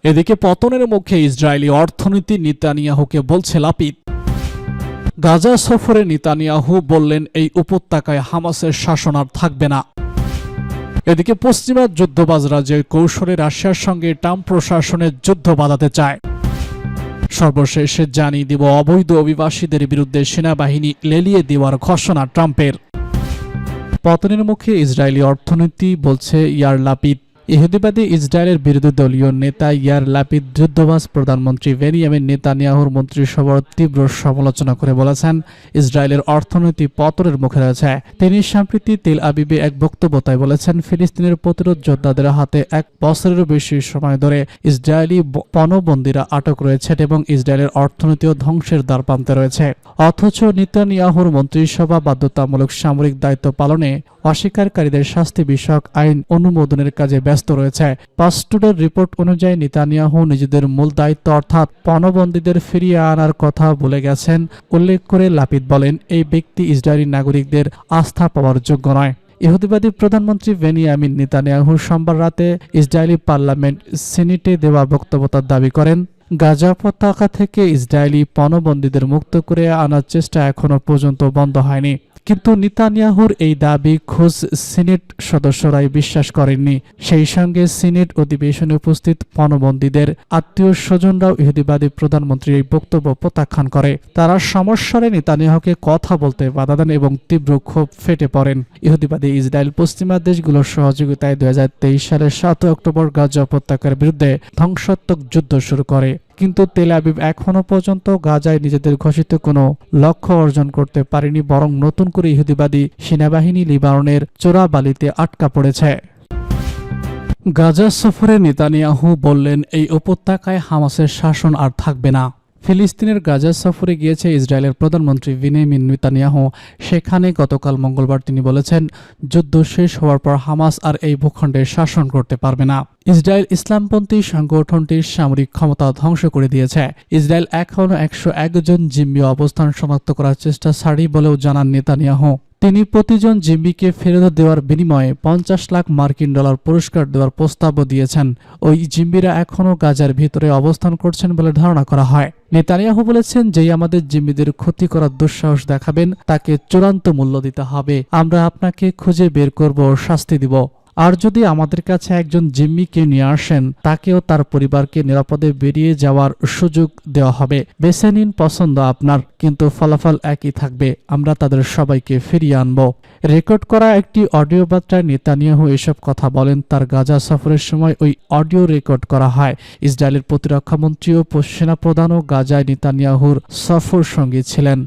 এদিকে পতনের মুখে ইসরায়েলি অর্থনীতি নেতানিয়াহুকে বলছে লাপিদ। গাজা সফরে নেতানিয়াহু বললেন এই উপত্যকায় হামাসের শাসন আর থাকবে না। এদিকে পশ্চিমা যুদ্ধবাজরা যে কৌশলে রাশিয়ার সঙ্গে ট্রাম্প প্রশাসনের যুদ্ধ বাঁধাতে চায়। সর্বশেষে জানিয়ে দিব অবৈধ অভিবাসীদের বিরুদ্ধে সেনাবাহিনী লেলিয়ে দেওয়ার ঘোষণা ট্রাম্পের। পতনের মুখে ইসরায়েলি অর্থনীতি বলছে ইয়ার লাপিদ। ইহুদিবাদী ইসরায়েলের বিরোধী দলীয় নেতা ইয়ার লাপিদ যুদ্ধবাজ প্রধানমন্ত্রী বেনিয়ামিন নেতানিয়াহুর মন্ত্রিসভার তীব্র সমালোচনা করে বলেছেন ইসরায়েলের অর্থনীতি পতনের মুখে রয়েছে। তিনি সম্প্রতি তেল আবিবে এক বক্তব্যতায় বলেছেন, ফিলিস্তিনের প্রতিরোধ যোদ্ধাদের হাতে 1 বছরেরও বেশি সময় ধরে ইসরায়েলি পণবন্দীরা আটক রয়েছেন এবং ইসরায়েলের অর্থনীতিও ধ্বংসের দ্বারপ্রান্তে রয়েছে। অথচ নেতানিয়াহুর মন্ত্রিসভা বাধ্যতামূলক সামরিক দায়িত্ব পালনে অস্বীকারীদের শাস্তি বিষয়ক আইন অনুমোদনের কাজে ব্যস্ত রয়েছে। পাস্টুডের রিপোর্ট অনুযায়ী নেতানিয়াহু নিজেদের মূল দায়িত্ব অর্থাৎ পণবন্দীদের ফিরিয়ে আনার কথা ভুলে গেছেন উল্লেখ করে লাপিদ বলেন, এই ব্যক্তি ইসরায়েলি নাগরিকদের আস্থা পাওয়ার যোগ্য নয়। ইহুদিবাদী প্রধানমন্ত্রী বেনিয়ামিন নেতানিয়াহু সোমবার রাতে ইসরায়েলি পার্লামেন্ট সিনেটে দেওয়া বক্তব্যে দাবি করেন, গাজা উপত্যকা থেকে ইসরায়েলি পণবন্দীদের মুক্ত করে আনার চেষ্টা এখনো পর্যন্ত বন্ধ হয়নি। কিন্তু নেতানিয়াহুর এই দাবি খোঁজ সিনেট সদস্যরাই বিশ্বাস করেননি। সেই সঙ্গে সিনেট অধিবেশনে উপস্থিত পণবন্দীদের আত্মীয় স্বজনরাও ইহুদিবাদী প্রধানমন্ত্রীর এই বক্তব্য প্রত্যাখ্যান করে। তারা সমস্যারে নেতানিয়াহুকে কথা বলতে বাধা দেন এবং তীব্র ক্ষোভ ফেটে পড়েন। ইহুদিবাদী ইসরায়েল পশ্চিমা দেশগুলোর সহযোগিতায় 2023 সালের 7 অক্টোবর গাজা উপত্যকার বিরুদ্ধে ধ্বংসাত্মক যুদ্ধ শুরু করে। কিন্তু তেল আবিব এখনো পর্যন্ত গাজায় নিজেদের ঘোষিত কোনো লক্ষ্য অর্জন করতে পারেনি, বরং নতুন করে ইহুদিবাদী সেনাবাহিনী লিবাননের চোরাবালিতে আটকা পড়েছে। গাজা সফরে নেতানিয়াহু বললেন এই উপত্যকায় হামাসের শাসন আর থাকবে না। ফিলিস্তিনের গাজা সফরে গিয়েছে ইসরায়েলের প্রধানমন্ত্রী বেনিয়ামিন নেতানিয়াহু। সেখানে গতকাল মঙ্গলবার তিনি বলেছেন, যুদ্ধ শেষ হওয়ার পর হামাস আর এই ভূখণ্ডে শাসন করতে পারবে না। ইসরায়েল ইসলামপন্থী সংগঠনটির সামরিক ক্ষমতা ধ্বংস করে দিয়েছে। ইসরায়েল এখনও 101 জন জিম্মি অবস্থান শনাক্ত করার চেষ্টা ছাড়ি বলেও জানান নেতানিয়াহু। তিনি প্রতিজন জিম্মিকে ফেরত দেওয়ার বিনিময়ে 50 লাখ মার্কিন ডলার পুরস্কার দেওয়ার প্রস্তাবও দিয়েছেন। ওই জিম্মিরা এখনও গাজার ভিতরে অবস্থান করছেন বলে ধারণা করা হয়। নেতানিয়াহু বলেছেন, যেই আমাদের জিম্মিদের ক্ষতি করার দুঃসাহস দেখাবেন তাকে চূড়ান্ত মূল্য দিতে হবে। আমরা আপনাকে খুঁজে বের করব ও শাস্তি দিব। আর যদি আমাদের কাছে একজন জিম্মিকে নিয়ে আসেন, তাকেও তার পরিবারকে নিরাপদে বেরিয়ে যাওয়ার সুযোগ দেওয়া হবে। বেছে নিন, পছন্দ আপনার, কিন্তু ফলাফল একই থাকবে। আমরা তাদের সবাইকে ফিরিয়ে আনব। রেকর্ড করা একটি অডিও বার্তায় নেতানিয়াহু এসব কথা বলেন। তার গাজা সফরের সময় ওই অডিও রেকর্ড করা হয়। ইসরায়েলের প্রতিরক্ষা মন্ত্রী ও সেনাপ্রধানও গাজায় নেতানিয়াহুর সফর সঙ্গী ছিলেন।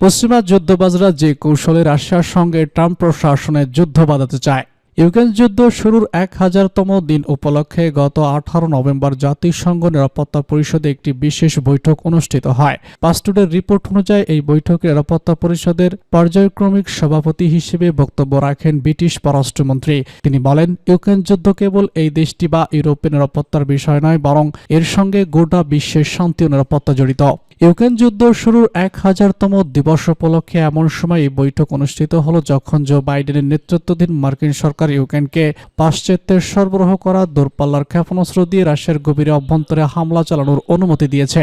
পশ্চিমা যুদ্ধবাজরা যে কৌশলে রাশিয়ার সঙ্গে ট্রাম্প প্রশাসনের যুদ্ধ বাঁধাতে চায়। ইউক্রেন যুদ্ধ শুরুর 1000তম দিন উপলক্ষে গত 18 নভেম্বর জাতিসংঘ নিরাপত্তা পরিষদে একটি বিশেষ বৈঠক অনুষ্ঠিত হয়। পাস্টুডের রিপোর্ট অনুযায়ী এই বৈঠকে নিরাপত্তা পরিষদের পর্যায়ক্রমিক সভাপতি হিসেবে বক্তব্য রাখেন ব্রিটিশ পররাষ্ট্রমন্ত্রী। তিনি বলেন, ইউক্রেন যুদ্ধ কেবল এই দেশটি বা ইউরোপের নিরাপত্তার বিষয় নয়, বরং এর সঙ্গে গোটা বিশ্বের শান্তি ও নিরাপত্তা জড়িত। ইউক্রেন যুদ্ধ শুরুর 1000তম দিবস উপলক্ষে এমন সময় এই বৈঠক অনুষ্ঠিত হলো যখন জো বাইডেনের নেতৃত্বাধীন মার্কিন সরকার ইউক্রেনকে পাশ্চাত্যের সরবরাহ করা দূরপাল্লার ক্ষেপণাস্ত্র দিয়ে রাশিয়ার গভীরে অভ্যন্তরে হামলা চালানোর অনুমতি দিয়েছে।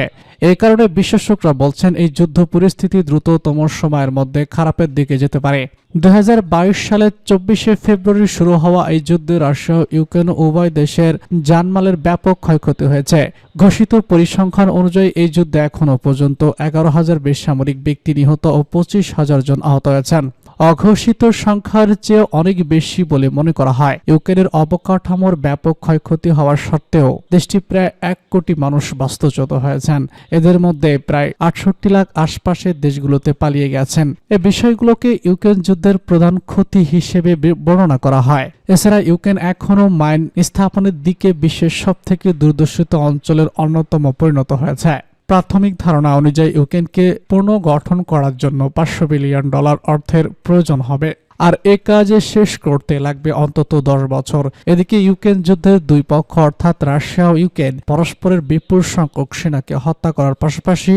এই কারণে বিশ্লেষকরা বলছেন, এই যুদ্ধ পরিস্থিতি দ্রুততম সময়ের মধ্যে খারাপের দিকে যেতে পারে। 2022 সালের 24শে ফেব্রুয়ারি শুরু হওয়া এই যুদ্ধে রাশিয়া ও ইউক্রেন উভয় দেশের জানমালের ব্যাপক ক্ষয়ক্ষতি হয়েছে। ঘোষিত পরিসংখ্যান অনুযায়ী এই যুদ্ধে এখনও পর্যন্ত 11,000 বেসামরিক ব্যক্তি নিহত ও 25,000 জন আহত হয়েছেন। অঘোষিত সংখ্যার চেয়ে অনেক বেশি বলে মনে করা হয়। ইউক্রেনের অবকাঠামোর ব্যাপক ক্ষয়ক্ষতি হওয়ার সত্ত্বেও দেশটি প্রায় 1 কোটি মানুষ বাস্তুচ্যুত হয়েছেন। এদের মধ্যে প্রায় 68 লাখ আশপাশের দেশগুলোতে পালিয়ে গেছেন। এই বিষয়গুলোকে ইউক্রেন যুদ্ধের প্রধান ক্ষতি হিসেবে বর্ণনা করা হয়। এছাড়া ইউক্রেন এখনও মাইন স্থাপনের দিকে বিশ্বের সবথেকে দুর্দশিত অঞ্চলের অন্যতম পরিণত হয়েছে। প্রাথমিক ধারণা অনুযায়ী ইউক্রেনকে পুনর্গঠন করার জন্য $500 বিলিয়ন অর্থের প্রয়োজন হবে। আর এ কাজে শেষ করতে লাগবে অন্তত 10 বছর। এদিকে ইউক্রেন যুদ্ধের দুই পক্ষ অর্থাৎ রাশিয়া ও ইউক্রেন পরস্পরের বিপুল সংখ্যক সেনাকে হত্যা করার পাশাপাশি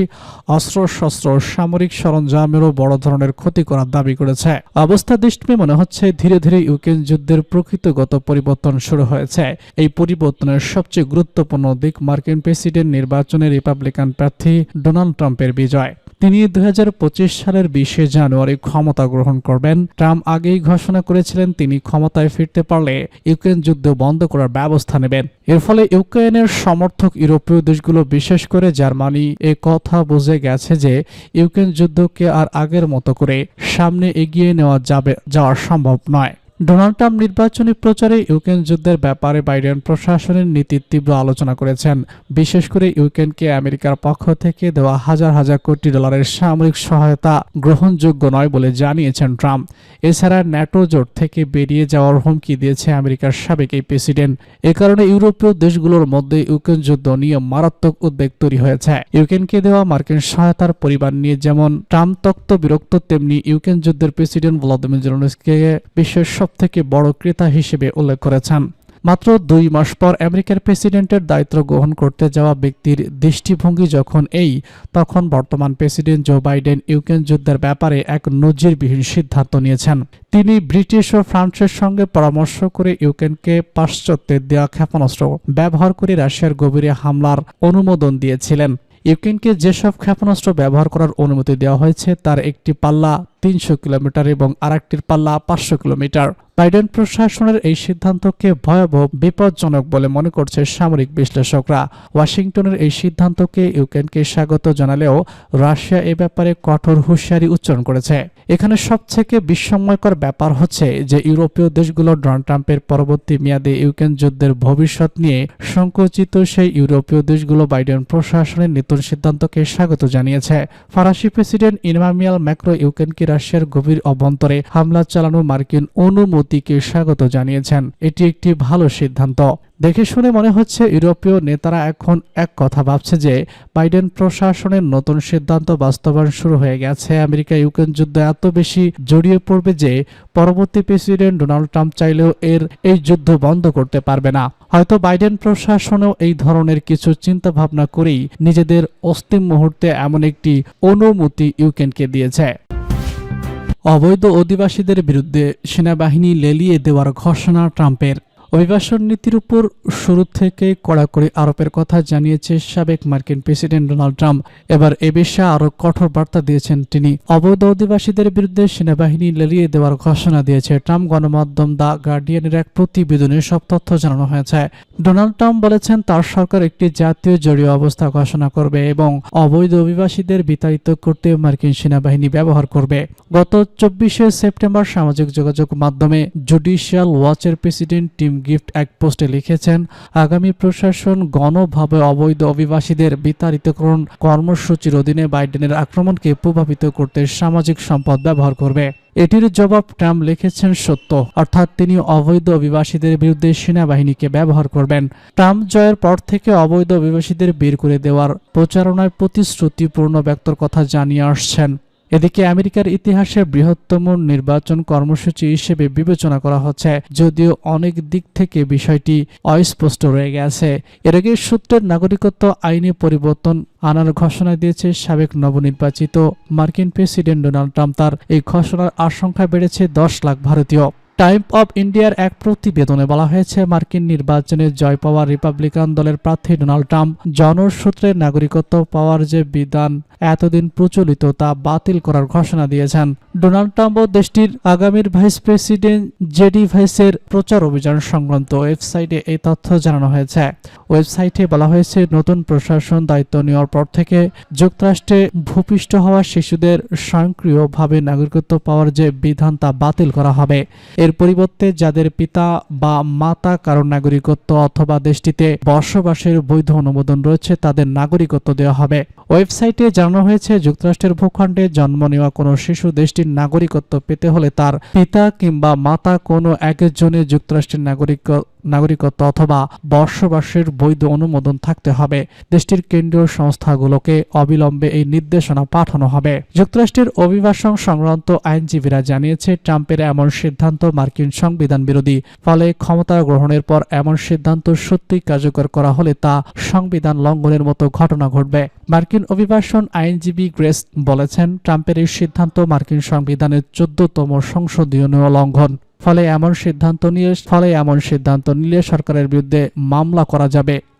অস্ত্রশস্ত্র সামরিক সরঞ্জামেরও বড় ধরনের ক্ষতি করার দাবি করেছে। অবস্থা দৃষ্টিতে মনে হচ্ছে ধীরে ধীরে ইউক্রেন যুদ্ধের প্রকৃতিগত পরিবর্তন শুরু হয়েছে। এই পরিবর্তনের সবচেয়ে গুরুত্বপূর্ণ দিক মার্কিন প্রেসিডেন্ট নির্বাচনে রিপাবলিকান প্রার্থী ডোনাল্ড ট্রাম্পের বিজয়। তিনি 2025 সালের 20 জানুয়ারি ক্ষমতা গ্রহণ করবেন। ট্রাম্প আগেই ঘোষণা করেছিলেন তিনি ক্ষমতায় ফিরতে পারলে ইউক্রেন যুদ্ধ বন্ধ করার ব্যবস্থা নেবেন। এর ফলে ইউক্রেনের সমর্থক ইউরোপীয় দেশগুলো বিশেষ করে জার্মানি এ কথা বুঝে গেছে যে ইউক্রেন যুদ্ধকে আর আগের মতো করে সামনে এগিয়ে যাওয়া সম্ভব নয়। ডোনাল্ড ট্রাম্প নির্বাচনী প্রচারে ইউক্রেন যুদ্ধের ব্যাপারে বাইডেন প্রশাসনের নীতির তীব্র আলোচনা করেছেন। বিশেষ করে ইউক্রেনকে আমেরিকার পক্ষ থেকে দেওয়া হাজার হাজার কোটি ডলারের সামরিক সহায়তা গ্রহণযোগ্য নয় বলে জানিয়েছেন ট্রাম্প। এছাড়া ন্যাটো জোট থেকে বেরিয়ে যাওয়ার হুমকি দিয়েছে আমেরিকার সাবেক এই প্রেসিডেন্ট। এ কারণে ইউরোপীয় দেশগুলোর মধ্যে ইউক্রেন যুদ্ধ নিয়ে মারাত্মক উদ্বেগ তৈরি হয়েছে। ইউক্রেনকে দেওয়া মার্কিন সহায়তার পরিমাণ নিয়ে যেমন ট্রাম্প তক্ত বিরক্ত, তেমনি ইউক্রেন যুদ্ধের প্রেসিডেন্ট ভলোদিমির জেলেনস্কিকে বিশ্বের সবথেকে বড় ক্রেতা হিসেবে উল্লেখ করেছেন। মাত্র 2 মাস পর আমেরিকার প্রেসিডেন্টের দায়িত্ব গ্রহণ করতে যাওয়া ব্যক্তির দৃষ্টিভঙ্গি যখন তখন বর্তমান প্রেসিডেন্ট জো বাইডেন ইউক্রেন যুদ্ধের ব্যাপারে এক নজিরবিহীন সিদ্ধান্ত নিয়েছেন। তিনি ব্রিটিশ ও ফ্রান্সের সঙ্গে পরামর্শ করে ইউক্রেনকে পাশ্চাত্যের দেওয়া ক্ষেপণাস্ত্র ব্যবহার করে রাশিয়ার গভীরে হামলার অনুমোদন দিয়েছিলেন। ইউক্রেনকে যেসব ক্ষেপণাস্ত্র ব্যবহার করার অনুমতি দেওয়া হয়েছে তার একটি পাল্লা 300 কিলোমিটার এবং আরেকটির পাল্লা 500 কিলোমিটার। বাইডেন প্রশাসনের এই সিদ্ধান্তকে ভয়াবহ বিপজ্জনক বলে মনে করছে সামরিক বিশ্লেষকরা। ওয়াশিংটনের এই সিদ্ধান্তকে ইউক্রেনকে স্বাগত জানালেও রাশিয়া এ ব্যাপারে কঠোর হুঁশিয়ারি উচ্চারণ করেছে। এখানে সবথেকে বিস্ময়কর ব্যাপার হচ্ছে যে ইউরোপীয় দেশগুলো ডোনাল্ড ট্রাম্পের পরবর্তী মেয়াদে ইউক্রেন যুদ্ধের ভবিষ্যৎ নিয়ে সংকুচিত সেই ইউরোপীয় দেশগুলো বাইডেন প্রশাসনের নতুন সিদ্ধান্তকে স্বাগত জানিয়েছে। ফরাসি প্রেসিডেন্ট ইমানুয়েল ম্যাক্রো ইউক্রেনকে রাশিয়ার গভীর অভ্যন্তরে হামলা চালানো মার্কিন অনুমতিকে স্বাগত জানিয়েছেন। এটি একটি ভালো সিদ্ধান্ত। দেখে শুনে মনে হচ্ছে ইউরোপীয় নেতারা এখন এক কথা ভাবছে যে বাইডেন প্রশাসনের নতুন সিদ্ধান্ত বাস্তবায়ন শুরু হয়ে গেছে। আমেরিকা ইউক্রেন যুদ্ধে এত বেশি জড়িয়ে পড়বে যে পরবর্তী প্রেসিডেন্ট ডোনাল্ড ট্রাম্প চাইলেও এই যুদ্ধ বন্ধ করতে পারবে না। হয়তো বাইডেন প্রশাসনেও এই ধরনের কিছু চিন্তা ভাবনা করেই নিজেদের অন্তিম মুহূর্তে এমন একটি অনুমতি ইউক্রেনকে দিয়েছে। অবৈধ অধিবাসীদের বিরুদ্ধে সেনাবাহিনী লেলিয়ে দেওয়ার ঘোষণা ট্রাম্পের। অভিবাসন নীতির উপর শুরু থেকে কড়াকড়ি আরোপের কথা জানিয়েছে সাবেক মার্কিন প্রেসিডেন্ট ডোনাল্ড ট্রাম্প। এবার এ বিষয়ে আরও কঠোর বার্তা দিয়েছেন তিনি। অবৈধ অধিবাসীদের বিরুদ্ধে সেনাবাহিনী লেলিয়ে দেওয়ার ঘোষণা দিয়েছে ট্রাম্প। গণমাধ্যম দ্য গার্ডিয়ানের এক প্রতিবেদনে সব তথ্য জানানো হয়েছে। ডোনাল্ড ট্রাম্প বলেছেন তার সরকার একটি জাতীয় জরুরি অবস্থা ঘোষণা করবে এবং অবৈধ অভিবাসীদের বিতাড়িত করতে মার্কিন সেনাবাহিনী ব্যবহার করবে। গত 24 সেপ্টেম্বর সামাজিক যোগাযোগ মাধ্যমে জুডিশিয়াল ওয়াচের প্রেসিডেন্ট টিম গিফট এক পোস্টে লিখেছেন, আগামী প্রশাসন গণভাবে অবৈধ অভিবাসীদের বিতাড়িতকরণ কর্মসূচির অধীনে বাইডেনের আক্রমণকে প্রভাবিত করতে সামাজিক সম্পদ ব্যবহার করবে। এটির জবাব ট্রাম্প লিখেছেন সত্য, অর্থাৎ তিনি অবৈধ অভিবাসীদের বিরুদ্ধে সেনাবাহিনীকে ব্যবহার করবেন। ট্রাম্প জয়ের পর থেকে অবৈধ অভিবাসীদের বের করে দেওয়ার প্রচারণায় প্রতিশ্রুতিপূর্ণ ব্যক্তর কথা জানিয়ে আসছেন। এদিকে আমেরিকার ইতিহাসে বৃহত্তম নির্বাচন কর্মসূচি হিসেবে বিবেচনা করা হচ্ছে, যদিও অনেক দিক থেকে বিষয়টি অস্পষ্ট রয়ে গেছে। এর আগে সূত্রের নাগরিকত্ব আইনে পরিবর্তন আনার ঘোষণা দিয়েছে সাবেক নবনির্বাচিত মার্কিন প্রেসিডেন্ট ডোনাল্ড ট্রাম্প। তার এই ঘোষণার আশঙ্কা বেড়েছে 10 লাখ ভারতীয়। টাইম অব ইন্ডিয়ার এক প্রতিবেদনে বলা হয়েছে, মার্কিন নির্বাচনে জয় পাওয়া রিপাবলিকান দলের প্রার্থী ডোনাল্ড ট্রাম্প জনসূত্রে নাগরিকত্ব পাওয়ার যে বিধান এতদিন প্রচলিত তা বাতিল করার ঘোষণা দিয়েছেন। ডোনাল্ড ট্রাম্প ও দেশটির আগামীর ভাইস প্রেসিডেন্ট জেডি ভাইসের প্রচার অভিযান সংক্রান্ত ওয়েবসাইটে এই তথ্য জানানো হয়েছে। ওয়েবসাইটে বলা হয়েছে, নতুন প্রশাসন দায়িত্ব নেওয়ার পর থেকে যুক্তরাষ্ট্রে ভূপিষ্ঠ হওয়া শিশুদের স্বয়ংক্রিয়ভাবে নাগরিকত্ব পাওয়ার যে বিধান তা বাতিল করা হবে। এর এর পরিবর্তে যাদের পিতা বা মাতা কারো নাগরিকত্ব অথবা দেশটিতে বসবাসের বৈধ অনুমোদন রয়েছে তাদের নাগরিকত্ব দেওয়া হবে। ওয়েবসাইটে জানানো হয়েছে, যুক্তরাষ্ট্রের ভূখণ্ডে জন্ম নেওয়া কোনো শিশু দেশটির নাগরিকত্ব পেতে হলে তার পিতা কিংবা মাতা কোনো একজনের যুক্তরাষ্ট্রের নাগরিকত্ব অথবা বসবাসের বৈধ অনুমোদন থাকতে হবে। দেশটির কেন্দ্রীয় সংস্থাগুলোকে অবিলম্বে এই নির্দেশনা পাঠানো হবে। যুক্তরাষ্ট্রের অভিবাসন সংক্রান্ত আইনজীবীরা জানিয়েছে, ট্রাম্পের এমন সিদ্ধান্ত মার্কিন সংবিধান বিরোধী। ফলে ক্ষমতা গ্রহণের পর এমন সিদ্ধান্ত সত্যিই কার্যকর করা হলে তা সংবিধান লঙ্ঘনের মতো ঘটনা ঘটবে। মার্কিন অভিবাসন আইনজীবী গ্রেস বলেছেন, ট্রাম্পের এই সিদ্ধান্ত মার্কিন সংবিধানের 14তম সংশোধনীয় লঙ্ঘন। ফলে এমন সিদ্ধান্ত নিলে সরকারের বিরুদ্ধে মামলা করা যাবে।